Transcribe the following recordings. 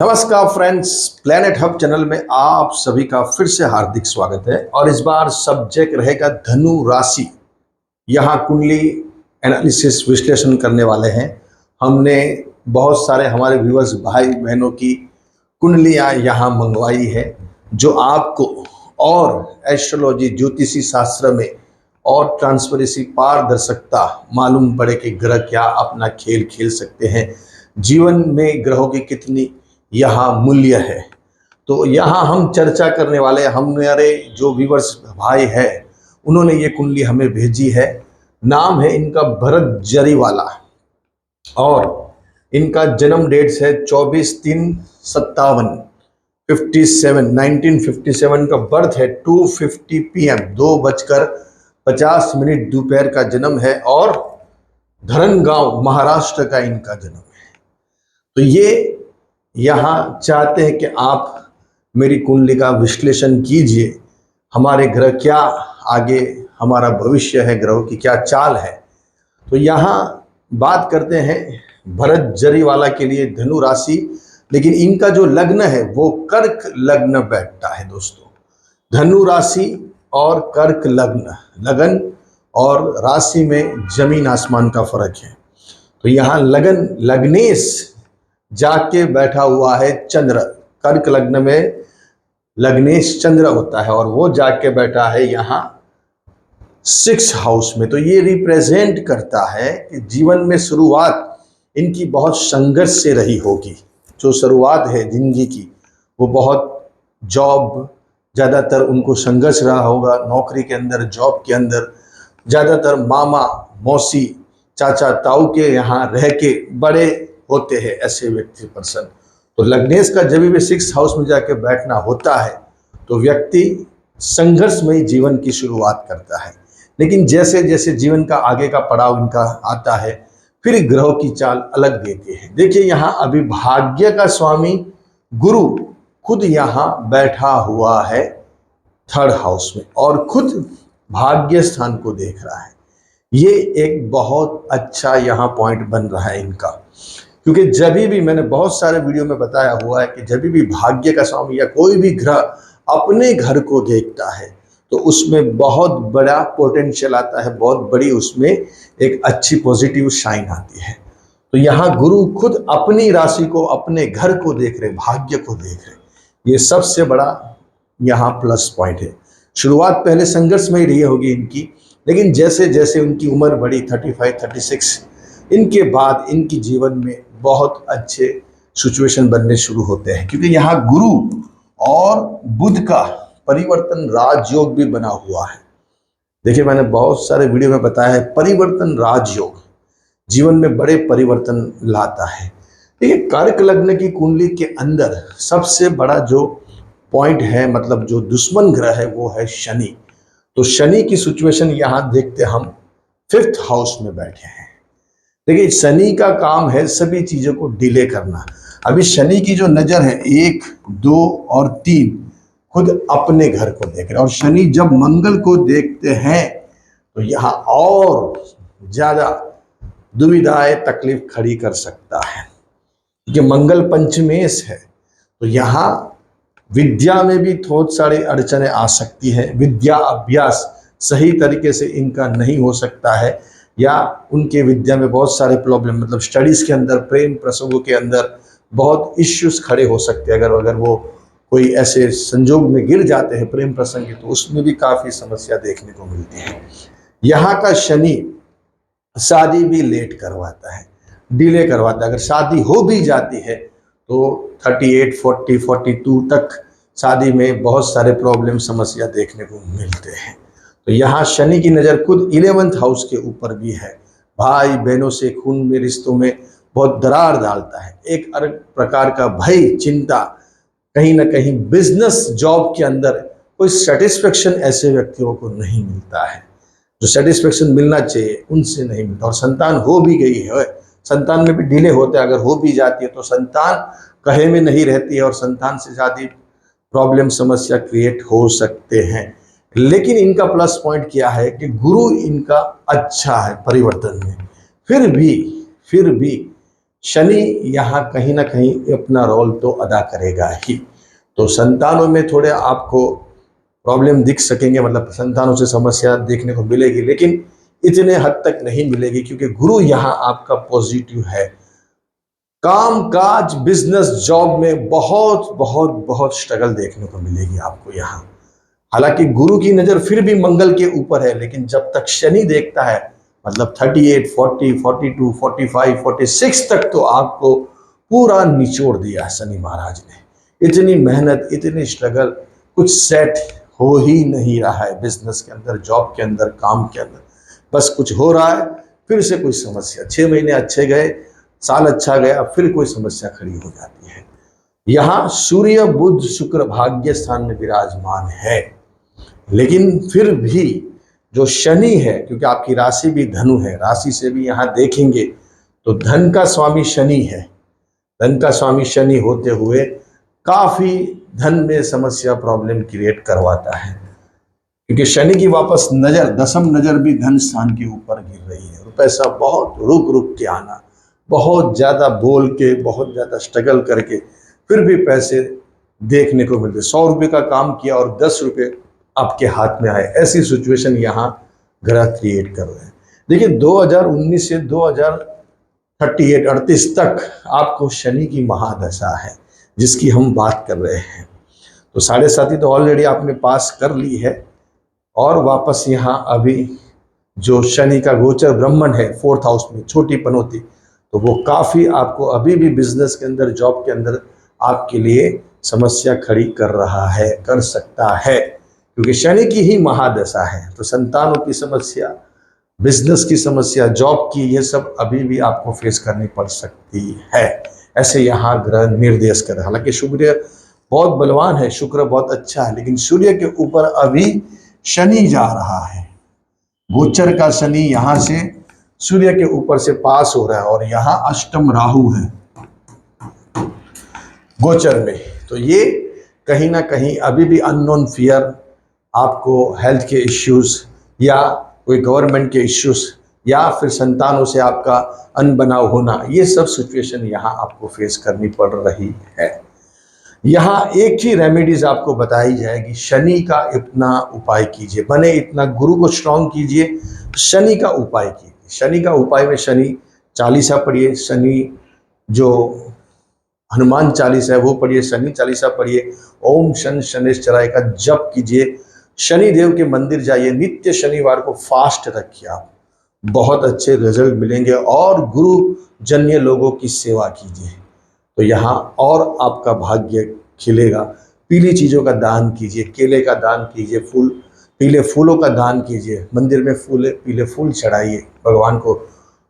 नमस्कार friends, planet hub channel में आप सभी का फिर से हार्दिक स्वागत है। और इस बार सब्जेक्ट रहेगा धनु राशि। यहाँ कुंडली एनालिसिस विश्लेषण करने वाले हैं। हमने बहुत सारे हमारे व्यूअर्स भाई बहनों की कुंडलियाँ यहाँ मंगवाई है, जो आपको और एस्ट्रोलॉजी ज्योतिषी शास्त्र में और ट्रांसपेरेंसी पारदर्शिता मालूम पड़े कि ग्रह क्या अपना खेल खेल सकते हैं, जीवन में ग्रहों की कितनी यहाँ मूल्य है। तो यहाँ हम चर्चा करने वाले, हमारे जो व्यूअर्स भाई है उन्होंने ये कुंडली हमें भेजी है। नाम है इनका भरत जरीवाला और इनका जन्म डेट है 24/3/57 1957 का बर्थ है। 2:50 PM 2:50 दोपहर का जन्म है और धरणगांव महाराष्ट्र का इनका जन्म है। तो ये यहाँ चाहते हैं कि आप मेरी कुंडली का विश्लेषण कीजिए, हमारे ग्रह क्या आगे, हमारा भविष्य है, ग्रहों की क्या चाल है। तो यहाँ बात करते हैं भरत जरीवाला के लिए धनु राशि, लेकिन इनका जो लग्न है वो कर्क लग्न बैठता है दोस्तों। धनु राशि और कर्क लग्न, लगन और राशि में जमीन आसमान का फर्क है। तो यहाँ लगन लग्नेश जाके बैठा हुआ है चंद्र, कर्क लग्न में लग्नेश चंद्र होता है और वो जाके बैठा है यहाँ 6th हाउस में। तो ये रिप्रेजेंट करता है कि जीवन में शुरुआत इनकी बहुत संघर्ष से रही होगी। जो शुरुआत है जिंदगी की वो बहुत जॉब, ज़्यादातर उनको संघर्ष रहा होगा नौकरी के अंदर, जॉब के अंदर। ज़्यादातर मामा मौसी चाचा ताऊ के यहाँ रह के बड़े होते हैं ऐसे व्यक्ति पर्सन। तो लग्नेश का जब भी 6th हाउस में जाके बैठना होता है तो व्यक्ति संघर्षमयी जीवन की शुरुआत करता है। लेकिन जैसे जैसे जीवन का आगे का पड़ाव इनका आता है फिर ग्रहों की चाल अलग देती है। देखिए यहाँ अभी भाग्य का स्वामी गुरु खुद यहाँ बैठा हुआ है 3rd हाउस में और खुद भाग्य स्थान को देख रहा है। ये एक बहुत अच्छा यहाँ पॉइंट बन रहा है इनका, क्योंकि जब भी मैंने बहुत सारे वीडियो में बताया हुआ है कि जब भी भाग्य का स्वामी या कोई भी ग्रह अपने घर को देखता है तो उसमें बहुत बड़ा पोटेंशियल आता है, बहुत बड़ी उसमें एक अच्छी पॉजिटिव शाइन आती है। तो यहाँ गुरु खुद अपनी राशि को, अपने घर को देख रहे, भाग्य को देख रहे, ये सबसे बड़ा यहाँ प्लस पॉइंट है। शुरुआत पहले संघर्ष में ही रही होगी इनकी, लेकिन जैसे जैसे उनकी उम्र बढ़ी 35-36, इनके बाद इनकी जीवन में बहुत अच्छे सिचुएशन बनने शुरू होते हैं, क्योंकि यहाँ गुरु और बुध का परिवर्तन राजयोग भी बना हुआ है। देखिए मैंने बहुत सारे वीडियो में बताया है, परिवर्तन राजयोग जीवन में बड़े परिवर्तन लाता है। देखिए कर्क लग्न की कुंडली के अंदर सबसे बड़ा जो पॉइंट है, मतलब जो दुश्मन ग्रह है वो है शनि। तो शनि की सिचुएशन यहाँ देखते हम 5th हाउस में बैठे हैं। देखिए शनि का काम है सभी चीज़ों को डिले करना। अभी शनि की जो नज़र है 1, 2 और 3 खुद अपने घर को देख रहे हैं, और शनि जब मंगल को देखते हैं तो यहाँ और ज़्यादा दुविधाएं तकलीफ खड़ी कर सकता है, क्योंकि मंगल पंचमेश है। तो यहाँ विद्या में भी थोड़ी सारी अड़चनें आ सकती है, विद्या अभ्यास सही तरीके से इनका नहीं हो सकता है, या उनके विद्या में बहुत सारे प्रॉब्लम, मतलब स्टडीज़ के अंदर, प्रेम प्रसंगों के अंदर बहुत इश्यूज खड़े हो सकते हैं। अगर वो कोई ऐसे संजोग में गिर जाते हैं प्रेम प्रसंग, तो उसमें भी काफ़ी समस्या देखने को मिलती है। यहाँ का शनि शादी भी लेट करवाता है, डिले करवाता है। अगर शादी हो भी जाती है तो 38, 40, 42 तक शादी में बहुत सारे प्रॉब्लम, समस्या देखने को मिलते हैं। तो यहाँ शनि की नज़र खुद 11th हाउस के ऊपर भी है। भाई बहनों से, खून में, रिश्तों में बहुत दरार डालता है। एक अलग प्रकार का भय, चिंता, कहीं ना कहीं बिजनेस जॉब के अंदर कोई सेटिस्फेक्शन ऐसे व्यक्तियों को नहीं मिलता है। जो सेटिस्फेक्शन मिलना चाहिए उनसे नहीं मिलता। और संतान हो भी गई है, संतान में भी डिले होता है। अगर हो भी जाती है तो संतान कहे में नहीं रहती है और संतान से ज़्यादा प्रॉब्लम, समस्या क्रिएट हो सकते हैं। लेकिन इनका प्लस पॉइंट क्या है कि गुरु इनका अच्छा है परिवर्तन में। फिर भी शनि यहाँ कहीं ना कहीं अपना रोल तो अदा करेगा ही। तो संतानों में थोड़े आपको प्रॉब्लम दिख सकेंगे, मतलब संतानों से समस्या देखने को मिलेगी, लेकिन इतने हद तक नहीं मिलेगी क्योंकि गुरु यहाँ आपका पॉजिटिव है। काम काज बिजनेस जॉब में बहुत बहुत बहुत स्ट्रगल देखने को मिलेगी आपको यहाँ। हालांकि गुरु की नजर फिर भी मंगल के ऊपर है, लेकिन जब तक शनि देखता है, मतलब 38, 40, 42, 45, 46 तक तो आपको पूरा निचोड़ दिया शनि महाराज ने। इतनी मेहनत, इतनी स्ट्रगल, कुछ सेट हो ही नहीं रहा है बिजनेस के अंदर, जॉब के अंदर, काम के अंदर। बस कुछ हो रहा है, फिर से कोई समस्या। 6 महीने अच्छे गए, साल अच्छा गया, फिर कोई समस्या खड़ी हो जाती है। यहाँ सूर्य बुध शुक्र भाग्य स्थान में विराजमान है, लेकिन फिर भी जो शनि है, क्योंकि आपकी राशि भी धनु है, राशि से भी यहाँ देखेंगे तो धन का स्वामी शनि है। धन का स्वामी शनि होते हुए काफी धन में समस्या, प्रॉब्लम क्रिएट करवाता है, क्योंकि शनि की वापस नजर, दसम नजर भी धन स्थान के ऊपर गिर रही है। और पैसा बहुत रुक रुक के आना, बहुत ज़्यादा बोल के, बहुत ज़्यादा स्ट्रगल करके फिर भी पैसे देखने को मिलते। 100 रुपये का काम किया और 10 रुपये आपके हाथ में आए, ऐसी सिचुएशन यहाँ ग्रह क्रिएट कर रहे हैं। देखिए 2019 से 2038 तक आपको शनि की महादशा है, जिसकी हम बात कर रहे हैं। तो 7.5 तो ऑलरेडी आपने पास कर ली है, और वापस यहाँ अभी जो शनि का गोचर ब्रह्मण है 4th हाउस में, छोटी पनौती, तो वो काफ़ी आपको अभी भी बिजनेस के अंदर, जॉब के अंदर आपके लिए समस्या खड़ी कर रहा है, कर सकता है, क्योंकि शनि की ही महादशा है। तो संतानों की समस्या, बिजनेस की समस्या, जॉब की, ये सब अभी भी आपको फेस करनी पड़ सकती है। ऐसे यहाँ ग्रह निर्देश कर। हालांकि सूर्य बहुत बलवान है, शुक्र बहुत अच्छा है, लेकिन सूर्य के ऊपर अभी शनि जा रहा है। गोचर का शनि यहाँ से सूर्य के ऊपर से पास हो रहा है, और यहाँ अष्टम राहु है गोचर में। तो ये कहीं ना कहीं अभी भी अननोन फियर, आपको हेल्थ के इश्यूज या कोई गवर्नमेंट के इश्यूज या फिर संतानों से आपका अनबनाव होना, ये सब सिचुएशन यहाँ आपको फेस करनी पड़ रही है। यहाँ एक ही रेमेडीज आपको बताई जाएगी। शनि का इतना उपाय कीजिए, बने इतना गुरु को स्ट्रांग कीजिए, शनि का उपाय कीजिए। शनि का उपाय में शनि चालीसा पढ़िए, शनि जो हनुमान चालीसा है वो पढ़िए, शनि चालीसा पढ़िए, ओम शन शनिश्चराय का जप कीजिए, शनि देव के मंदिर जाइए, नित्य शनिवार को फास्ट रखिए, आप बहुत अच्छे रिजल्ट मिलेंगे, और गुरु जन्य लोगों की सेवा कीजिए, तो यहाँ और आपका भाग्य खिलेगा। पीली चीज़ों का दान कीजिए, केले का दान कीजिए, फूल, पीले फूलों का दान कीजिए, मंदिर में पीले फूल चढ़ाइए भगवान को,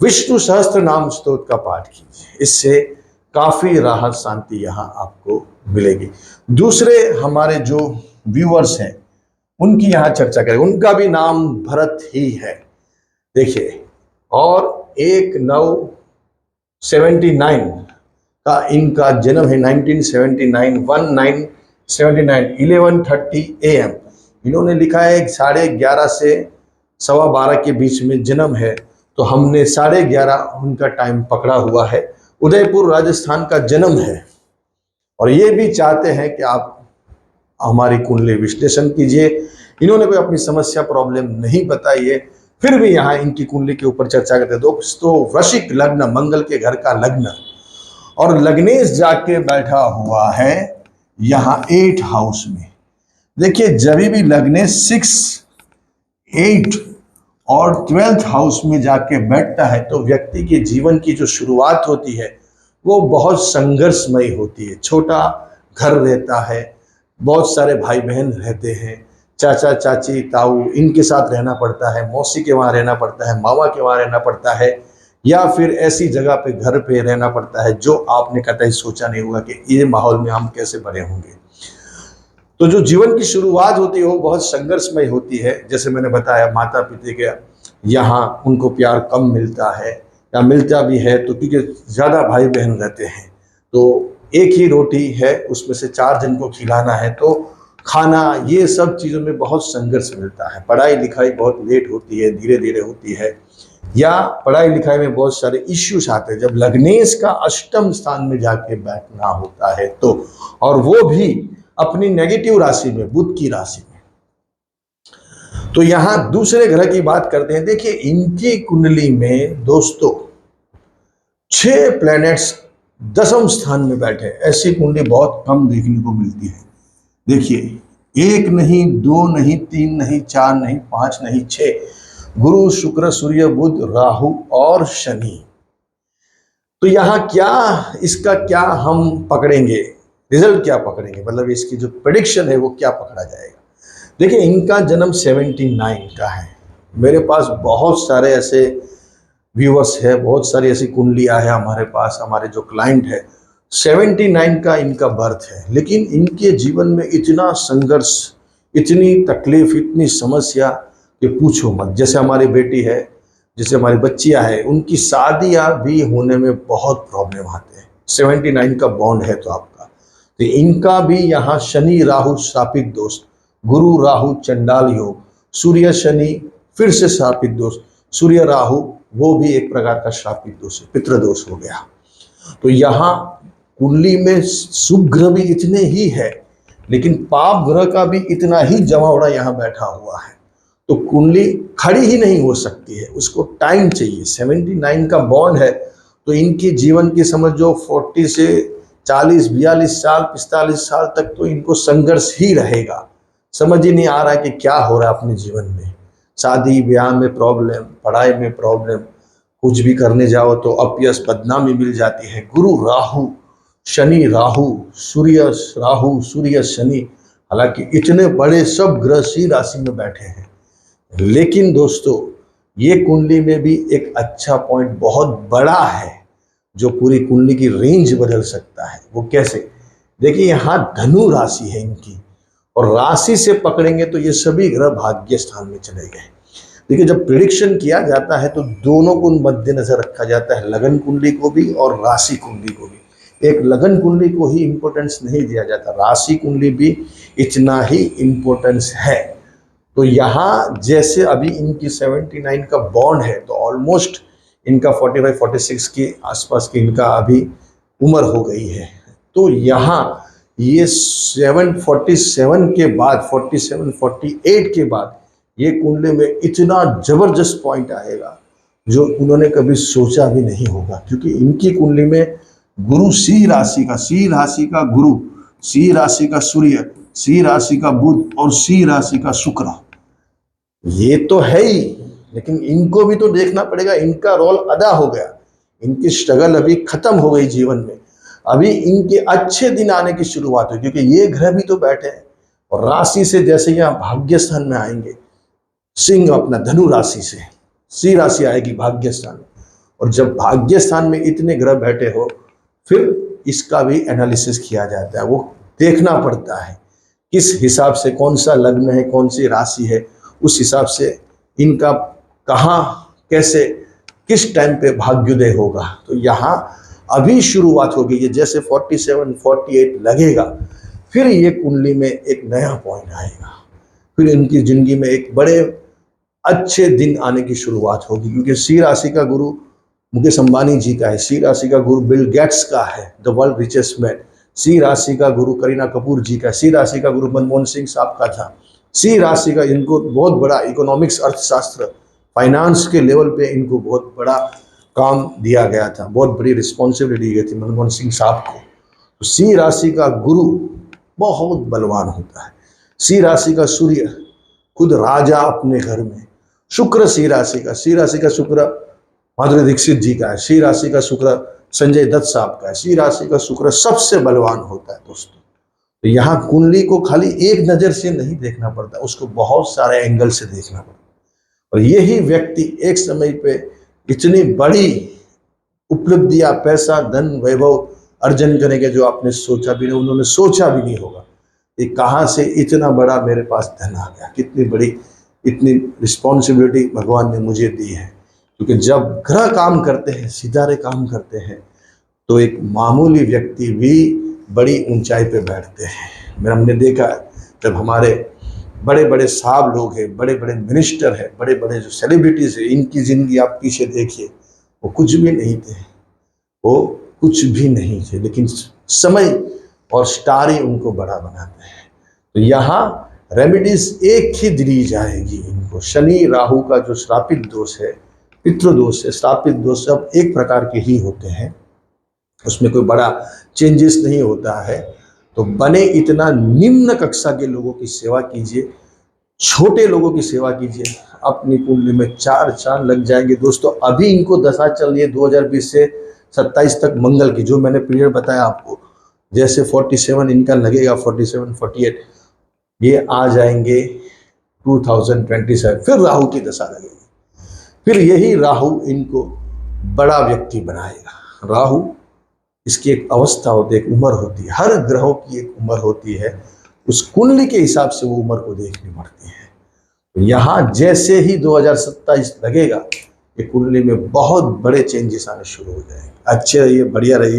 विष्णु सहस्त्र नाम स्तोत्र का पाठ कीजिए, इससे काफ़ी राहत शांति यहाँ आपको मिलेगी। दूसरे हमारे जो व्यूअर्स हैं उनकी यहाँ चर्चा करें, उनका भी नाम भरत ही है। देखिए, और 1/9/79 का इनका जन्म है, 1979, 1979, 11:30 AM। इन्होंने लिखा है 11:30 से 12:15 के बीच में जन्म है, तो हमने 11:30 उनका टाइम पकड़ा हुआ है। उदयपुर राजस्थान का जन्म है, और ये भी चाहते हैं कि आप हमारी कुंडली विश्लेषण कीजिए। इन्होंने कोई अपनी समस्या, प्रॉब्लम नहीं बताई है, फिर भी यहाँ इनकी कुंडली के ऊपर चर्चा करते हैं। दोस्तों, वृश्चिक लग्न, मंगल के घर का लग्न, और लग्नेश जाके बैठा हुआ है यहाँ 8 हाउस में। देखिए, जब भी लग्नेश 6, 8 और 12th हाउस में जाके बैठता है, तो व्यक्ति के जीवन की जो शुरुआत होती है वो बहुत संघर्षमयी होती है। छोटा घर रहता है, बहुत सारे भाई बहन रहते हैं, चाचा चाची ताऊ, इनके साथ रहना पड़ता है, मौसी के वहाँ रहना पड़ता है, मामा के वहाँ रहना पड़ता है, या फिर ऐसी जगह पे, घर पे रहना पड़ता है जो आपने कतई सोचा नहीं होगा कि ये माहौल में हम कैसे बड़े होंगे। तो जो जीवन की शुरुआत होती है वो बहुत संघर्षमय होती है। जैसे मैंने बताया, माता पिता के यहाँ उनको प्यार कम मिलता है, या मिलता भी है तो क्योंकि ज़्यादा भाई बहन रहते हैं, तो एक ही रोटी है, उसमें से 4 जन को खिलाना है, तो खाना, ये सब चीज़ों में बहुत संघर्ष मिलता है। पढ़ाई लिखाई बहुत लेट होती है, धीरे धीरे होती है, या पढ़ाई लिखाई में बहुत सारे इश्यूज आते हैं, जब लग्नेश का अष्टम स्थान में जाके बैठना होता है तो, और वो भी अपनी नेगेटिव राशि में, बुध की राशि में। तो यहां दूसरे ग्रह की बात करते हैं। देखिए इनकी कुंडली में दोस्तों 6 प्लैनेट्स दसम स्थान में बैठे, ऐसी कुंडली बहुत कम देखने को मिलती है। देखिए 1 नहीं, 2 नहीं, 3 नहीं, 4 नहीं, 5 नहीं, 6, गुरु शुक्र सूर्य बुध राहु और शनि। तो यहां क्या, इसका क्या हम पकड़ेंगे, रिजल्ट क्या पकड़ेंगे, मतलब इसकी जो प्रेडिक्शन है वो क्या पकड़ा जाएगा। देखिए इनका जन्म 79 का है। मेरे पास बहुत सारे ऐसे व्यूअर्स है, बहुत सारी ऐसी कुंडलियां है हमारे पास, हमारे जो क्लाइंट है 79 का इनका बर्थ है, लेकिन इनके जीवन में इतना संघर्ष, इतनी तकलीफ, इतनी समस्या कि पूछो मत। जैसे हमारी बेटी है, जैसे हमारी बच्चियां हैं, उनकी शादियां भी होने में बहुत प्रॉब्लम आते हैं। 79 का बॉन्ड है तो आपका, तो इनका भी यहाँ शनि राहु शापित दोष, गुरु राहु चंडाल योग, सूर्य शनि फिर से शापित दोष, सूर्य राहु वो भी एक प्रकार का शापित दोष है, पितृदोष हो गया। तो यहाँ कुंडली में शुभ ग्रह भी इतने ही है, लेकिन पाप ग्रह का भी इतना ही जमावड़ा यहाँ बैठा हुआ है। तो कुंडली खड़ी ही नहीं हो सकती है, उसको टाइम चाहिए। 79 का बॉन्ड है तो इनके जीवन की समझ जो 40 से 40, 42 साल, 45 साल तक तो इनको संघर्ष ही रहेगा। समझ ही नहीं आ रहा है कि क्या हो रहा है अपने जीवन में। शादी ब्याह में प्रॉब्लम, पढ़ाई में प्रॉब्लम, कुछ भी करने जाओ तो अपयश, बदनामी मिल जाती है। गुरु राहु, शनि राहु, सूर्य राहु, सूर्य शनि, हालांकि इतने बड़े सब ग्रह सी राशि में बैठे हैं, लेकिन दोस्तों ये कुंडली में भी एक अच्छा पॉइंट बहुत बड़ा है जो पूरी कुंडली की रेंज बदल सकता है। वो कैसे? देखिए यहाँ धनु राशि है इनकी, और राशि से पकड़ेंगे तो ये सभी ग्रह भाग्य स्थान में चले गए। देखिए जब प्रिडिक्शन किया जाता है तो दोनों को मद्देनजर रखा जाता है, लगन कुंडली को भी और राशि कुंडली को भी। एक लगन कुंडली को ही इंपॉर्टेंस नहीं दिया जाता, राशि कुंडली भी इतना ही इंपॉर्टेंस है। तो यहाँ जैसे अभी इनकी 79 का बॉन्ड है तो ऑलमोस्ट इनका 45-46 के आसपास की इनका अभी उम्र हो गई है। तो यहाँ ये 747 के बाद, 47-48 के बाद ये कुंडली में इतना जबरदस्त पॉइंट आएगा जो उन्होंने कभी सोचा भी नहीं होगा, क्योंकि इनकी कुंडली में गुरु सी राशि का गुरु, सी राशि का सूर्य, सी राशि का बुध और सी राशि का शुक्र। ये तो है ही, लेकिन इनको भी तो देखना पड़ेगा, इनका रोल अदा हो गया, इनकी स्ट्रगल अभी खत्म हो गई जीवन में। अभी इनके अच्छे दिन आने की शुरुआत हुई, क्योंकि ये ग्रह भी तो बैठे हैं और राशि से जैसे यहाँ भाग्य स्थान में आएंगे, सिंह अपना धनु राशि से सी राशि आएगी भाग्य स्थान में, और जब भाग्य स्थान में इतने ग्रह बैठे हो फिर इसका भी एनालिसिस किया जाता है। वो देखना पड़ता है किस हिसाब से, कौन सा लग्न है, कौन सी राशि है, उस हिसाब से इनका कहाँ, कैसे, किस टाइम पे भाग्योदय होगा। तो यहाँ अभी शुरुआत होगी, ये जैसे 47-48 लगेगा, फिर ये कुंडली में एक नया पॉइंट आएगा, फिर इनकी जिंदगी में एक बड़े अच्छे दिन आने की शुरुआत होगी। क्योंकि सी राशि का गुरु मुकेश अंबानी जी का है, सी राशि का गुरु बिल गेट्स का है, द वर्ल्ड रिचेस्ट मैन, सी राशि का गुरु करीना कपूर जी का, सी राशि का गुरु मनमोहन सिंह साहब का था, सी राशि का इनको बहुत बड़ा इकोनॉमिक्स, अर्थशास्त्र, फाइनेंस के लेवल पे इनको बहुत बड़ा काम दिया गया था, बहुत बड़ी रिस्पॉन्सिबिलिटी दी गई थी मनमोहन सिंह साहब को। तो सी राशि का गुरु बहुत बलवान होता है, सी राशि का सूर्य खुद राजा अपने घर में, शुक्र सी राशि का शुक्र माधुरी दीक्षित जी का है, सी राशि का शुक्र संजय दत्त साहब का है, सी राशि का शुक्र सबसे बलवान होता है दोस्तों। तो यहाँ कुंडली को खाली एक नज़र से नहीं देखना पड़ता, उसको बहुत सारे एंगल से देखना पड़ता, और यही व्यक्ति एक समय पे इतनी बड़ी उपलब्धियां, पैसा, धन, वैभव अर्जन करेंगे जो आपने सोचा भी नहीं, उन्होंने सोचा भी नहीं होगा कि कहाँ से इतना बड़ा मेरे पास धन आ गया, कितनी बड़ी, इतनी रिस्पॉन्सिबिलिटी भगवान ने मुझे दी है। क्योंकि जब ग्रह काम करते हैं, सितारे काम करते हैं, तो एक मामूली व्यक्ति भी बड़ी ऊंचाई पे बैठते हैं। हमने देखा जब हमारे बड़े बड़े साहब लोग हैं, बड़े बड़े मिनिस्टर हैं, बड़े बड़े जो सेलिब्रिटीज हैं, इनकी जिंदगी आप पीछे देखिए, वो कुछ भी नहीं थे, वो कुछ भी नहीं थे, लेकिन समय और स्टार ही उनको बड़ा बनाते हैं। तो यहाँ रेमेडीज एक ही दी जाएगी इनको। शनि राहु का जो श्रापित दोष है, पितृ दोष है, श्रापित दोष सब एक प्रकार के ही होते हैं, उसमें कोई बड़ा चेंजेस नहीं होता है। तो बने इतना निम्न कक्षा के लोगों की सेवा कीजिए, छोटे लोगों की सेवा कीजिए, अपनी कुंडली में 4 चांद लग जाएंगे दोस्तों। अभी इनको दशा चल रही है 2020 से 27 तक मंगल की, जो मैंने पीरियड बताया आपको, जैसे 47 इनका लगेगा, 47 48 ये आ जाएंगे 2027, फिर राहु की दशा लगेगी, फिर यही राहु इनको बड़ा व्यक्ति बनाएगा। राहु इसकी एक अवस्था होती है, एक उम्र होती है, हर ग्रहों की एक उम्र होती है, उस कुंडली के हिसाब से वो उम्र को देखनी पड़ती है। तो यहाँ जैसे ही 2027 लगेगा, ये कुंडली में बहुत बड़े चेंजेस आने शुरू हो जाएंगे। अच्छे रहिए, बढ़िया रहिए।